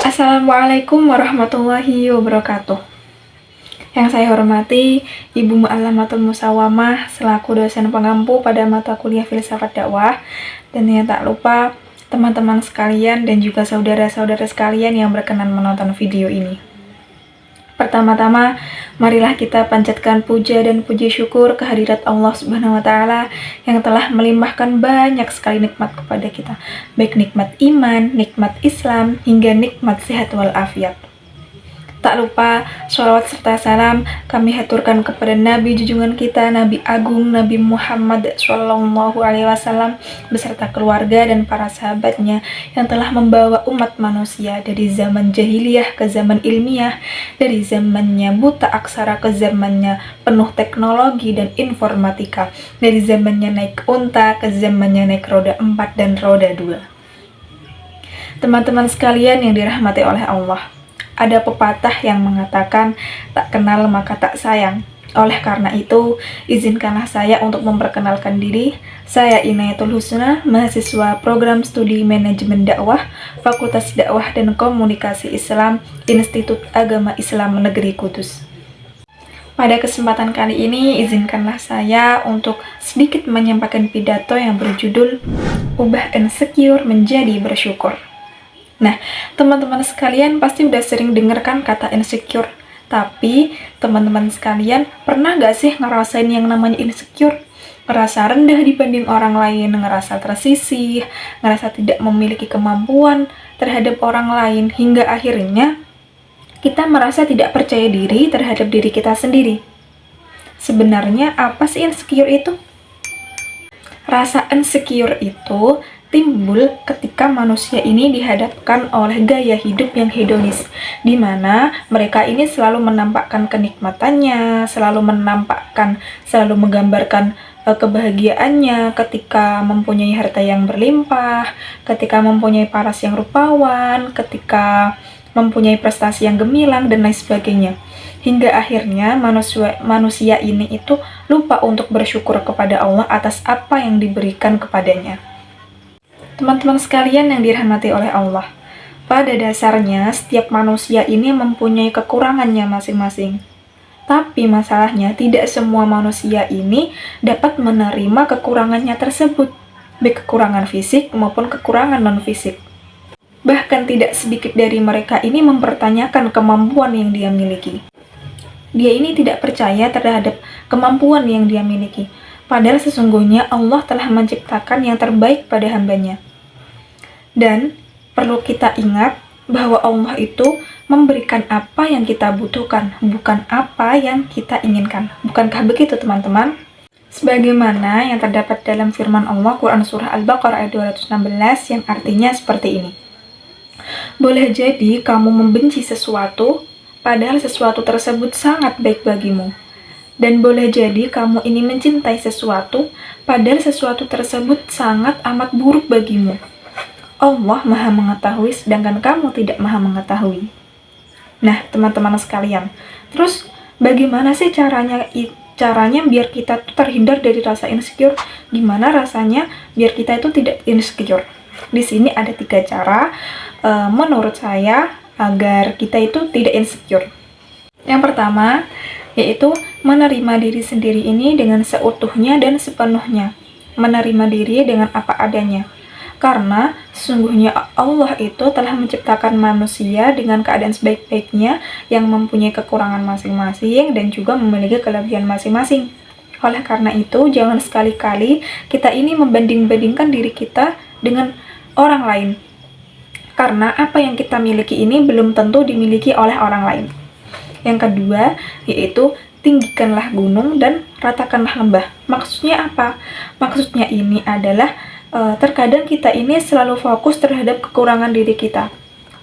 Assalamualaikum warahmatullahi wabarakatuh. Yang saya hormati Ibu Mu'allamatul Musawamah selaku dosen pengampu pada mata kuliah Filsafat Dakwah, dan yang tak lupa teman-teman sekalian dan juga saudara-saudara sekalian yang berkenan menonton video ini. Pertama-tama, marilah kita panjatkan puja dan puji syukur kehadirat Allah Subhanahu wa Ta'ala yang telah melimpahkan banyak sekali nikmat kepada kita, baik nikmat iman, nikmat Islam, hingga nikmat sehat walafiat. Tak lupa, sholawat serta salam kami haturkan kepada Nabi junjungan kita, Nabi Agung, Nabi Muhammad SAW, beserta keluarga dan para sahabatnya yang telah membawa umat manusia dari zaman jahiliyah ke zaman ilmiah, dari zamannya buta aksara ke zamannya penuh teknologi dan informatika, dari zamannya naik unta ke zamannya naik roda 4 dan roda 2. Teman-teman sekalian yang dirahmati oleh Allah, ada pepatah yang mengatakan, tak kenal maka tak sayang. Oleh karena itu, izinkanlah saya untuk memperkenalkan diri. Saya Inayatul Husna, mahasiswa program studi manajemen dakwah, Fakultas Dakwah dan Komunikasi Islam, Institut Agama Islam Negeri Kudus. Pada kesempatan kali ini, izinkanlah saya untuk sedikit menyampaikan pidato yang berjudul Ubah Insecure Menjadi Bersyukur. Nah, teman-teman sekalian pasti udah sering dengarkan kata insecure. Tapi, teman-teman sekalian pernah gak sih ngerasain yang namanya insecure? Ngerasa rendah dibanding orang lain, ngerasa tersisih, ngerasa tidak memiliki kemampuan terhadap orang lain, hingga akhirnya kita merasa tidak percaya diri terhadap diri kita sendiri. Sebenarnya apa sih insecure itu? Rasa insecure itu timbul ketika manusia ini dihadapkan oleh gaya hidup yang hedonis, di mana mereka ini selalu menampakkan kenikmatannya, selalu menggambarkan kebahagiaannya ketika mempunyai harta yang berlimpah, ketika mempunyai paras yang rupawan, ketika mempunyai prestasi yang gemilang, dan lain sebagainya. Hingga akhirnya manusia ini itu lupa untuk bersyukur kepada Allah atas apa yang diberikan kepadanya. Teman-teman sekalian yang dirahmati oleh Allah, pada dasarnya setiap manusia ini mempunyai kekurangannya masing-masing. Tapi masalahnya tidak semua manusia ini dapat menerima kekurangannya tersebut, baik kekurangan fisik maupun kekurangan non-fisik. Bahkan tidak sedikit dari mereka ini mempertanyakan kemampuan yang dia miliki. Dia ini tidak percaya terhadap kemampuan yang dia miliki, padahal sesungguhnya Allah telah menciptakan yang terbaik pada hambanya. Dan perlu kita ingat bahwa Allah itu memberikan apa yang kita butuhkan, bukan apa yang kita inginkan. Bukankah begitu, teman-teman? Sebagaimana yang terdapat dalam firman Allah Quran Surah Al-Baqarah ayat 216 yang artinya seperti ini. Boleh jadi kamu membenci sesuatu, padahal sesuatu tersebut sangat baik bagimu. Dan boleh jadi kamu ini mencintai sesuatu, padahal sesuatu tersebut sangat amat buruk bagimu. Allah Maha Mengetahui, sedangkan kamu tidak Maha Mengetahui. Nah, teman-teman sekalian, terus bagaimana sih caranya biar kita terhindar dari rasa insecure? Gimana rasanya biar kita itu tidak insecure? Di sini ada 3 cara menurut saya agar kita itu tidak insecure. Yang pertama, yaitu menerima diri sendiri ini dengan seutuhnya dan sepenuhnya. Menerima diri dengan apa adanya. Karena sesungguhnya Allah itu telah menciptakan manusia dengan keadaan sebaik-baiknya yang mempunyai kekurangan masing-masing dan juga memiliki kelebihan masing-masing. Oleh karena itu, jangan sekali-kali kita ini membanding-bandingkan diri kita dengan orang lain. Karena apa yang kita miliki ini belum tentu dimiliki oleh orang lain. Yang kedua, yaitu tinggikanlah gunung dan ratakanlah lembah. Maksudnya apa? Maksudnya ini adalah terkadang kita ini selalu fokus terhadap kekurangan diri kita.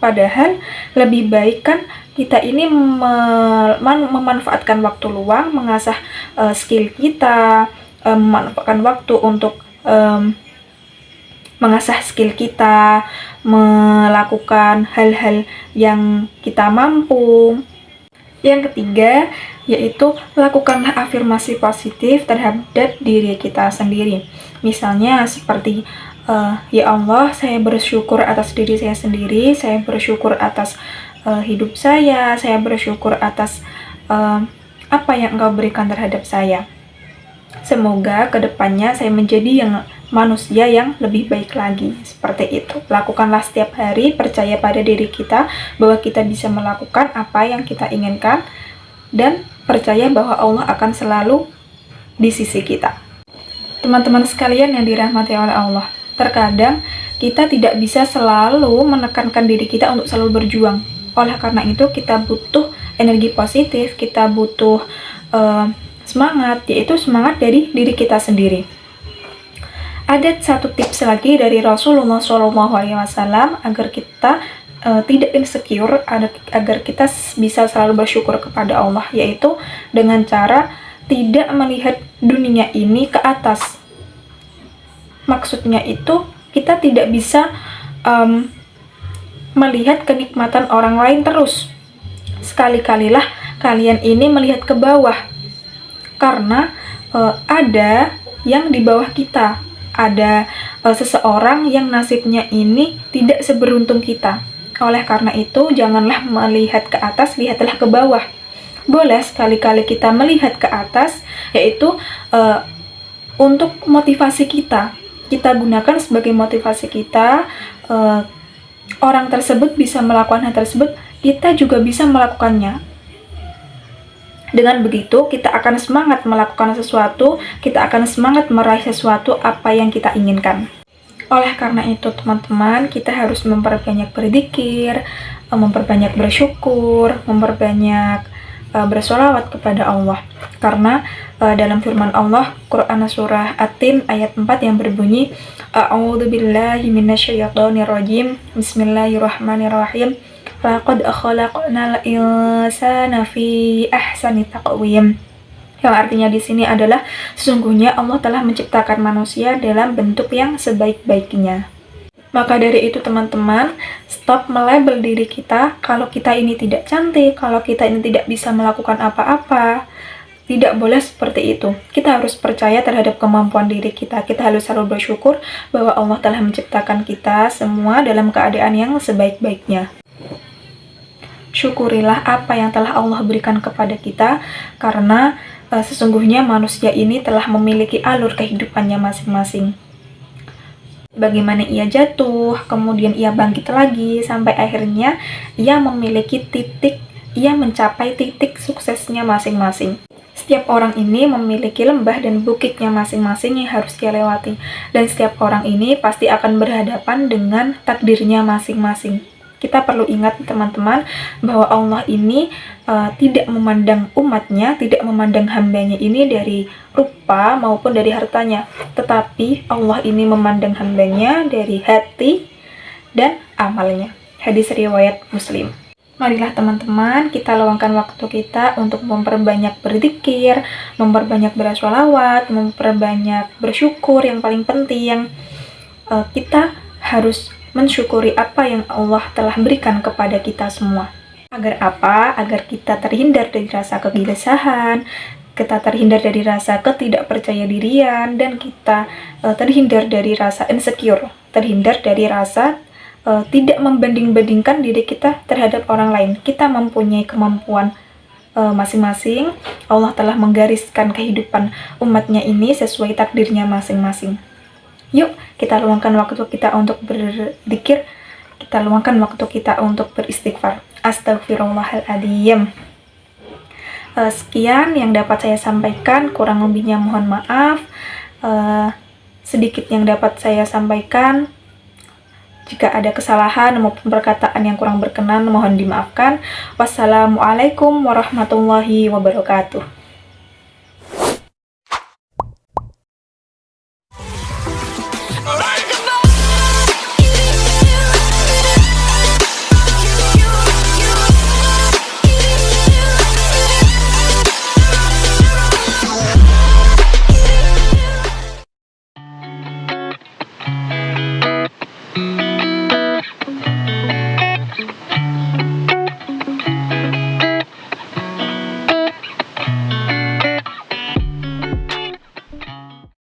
Padahal lebih baik kan kita ini memanfaatkan waktu luang, mengasah skill kita, memanfaatkan waktu untuk mengasah skill kita, melakukan hal-hal yang kita mampu. Yang ketiga, yaitu lakukanlah afirmasi positif terhadap diri kita sendiri. Misalnya seperti, ya Allah, saya bersyukur atas diri saya sendiri, saya bersyukur atas hidup saya bersyukur atas apa yang Engkau berikan terhadap saya. Semoga kedepannya saya menjadi manusia yang lebih baik lagi. Seperti itu. Lakukanlah setiap hari, percaya pada diri kita bahwa kita bisa melakukan apa yang kita inginkan, dan percaya bahwa Allah akan selalu di sisi kita. Teman-teman sekalian yang dirahmati oleh Allah, terkadang kita tidak bisa selalu menekankan diri kita untuk selalu berjuang. Oleh karena itu kita butuh energi positif, kita butuh semangat, yaitu semangat dari diri kita sendiri. Ada satu tips lagi dari Rasulullah SAW agar kita tidak insecure, agar kita bisa selalu bersyukur kepada Allah, yaitu dengan cara tidak melihat dunia ini ke atas. Maksudnya itu kita tidak bisa melihat kenikmatan orang lain terus. Sekali-kalilah kalian ini melihat ke bawah, karena ada yang di bawah kita, ada seseorang yang nasibnya ini tidak seberuntung kita. Oleh karena itu, janganlah melihat ke atas, lihatlah ke bawah. Boleh sekali-kali kita melihat ke atas, yaitu untuk motivasi kita. Kita gunakan sebagai motivasi kita, orang tersebut bisa melakukan hal tersebut, kita juga bisa melakukannya. Dengan begitu, kita akan semangat melakukan sesuatu, kita akan semangat meraih sesuatu apa yang kita inginkan. Oleh karena itu, teman-teman, kita harus memperbanyak berzikir, memperbanyak bersyukur, memperbanyak bersolawat kepada Allah. Karena dalam firman Allah, Quran Surah At-Tin ayat 4 yang berbunyi, A'udzubillahi minasyaitonirrajim, Bismillahirrahmanirrahim. Laqad khalaqnal insana fi ahsani taqwim. Yang artinya di sini adalah sesungguhnya Allah telah menciptakan manusia dalam bentuk yang sebaik-baiknya. Maka dari itu teman-teman, stop melabel diri kita kalau kita ini tidak cantik, kalau kita ini tidak bisa melakukan apa-apa. Tidak boleh seperti itu. Kita harus percaya terhadap kemampuan diri kita. Kita harus selalu bersyukur bahwa Allah telah menciptakan kita semua dalam keadaan yang sebaik-baiknya. Syukurilah apa yang telah Allah berikan kepada kita, karena sesungguhnya manusia ini telah memiliki alur kehidupannya masing-masing. Bagaimana ia jatuh, kemudian ia bangkit lagi, sampai akhirnya ia memiliki ia mencapai titik suksesnya masing-masing. Setiap orang ini memiliki lembah dan bukitnya masing-masing yang harus dia lewati, dan setiap orang ini pasti akan berhadapan dengan takdirnya masing-masing. Kita perlu ingat teman-teman bahwa Allah ini tidak memandang umatnya, tidak memandang hambanya ini dari rupa maupun dari hartanya, tetapi Allah ini memandang hambanya dari hati dan amalnya. Hadis riwayat Muslim. Marilah teman-teman, kita luangkan waktu kita untuk memperbanyak berzikir, memperbanyak bersolawat, memperbanyak bersyukur. Yang paling penting, kita harus mensyukuri apa yang Allah telah berikan kepada kita semua. Agar apa? Agar kita terhindar dari rasa kegelisahan, kita terhindar dari rasa ketidakpercayadirian, dan kita terhindar dari rasa insecure, terhindar dari rasa tidak membanding-bandingkan diri kita terhadap orang lain. Kita mempunyai kemampuan masing-masing. Allah telah menggariskan kehidupan umatnya ini sesuai takdirnya masing-masing. Yuk, kita luangkan waktu kita untuk berzikir, kita luangkan waktu kita untuk beristighfar. Astagfirullahaladzim. Sekian yang dapat saya sampaikan, kurang lebihnya mohon maaf. Sedikit yang dapat saya sampaikan. Jika ada kesalahan maupun perkataan yang kurang berkenan, mohon dimaafkan. Wassalamualaikum warahmatullahi wabarakatuh.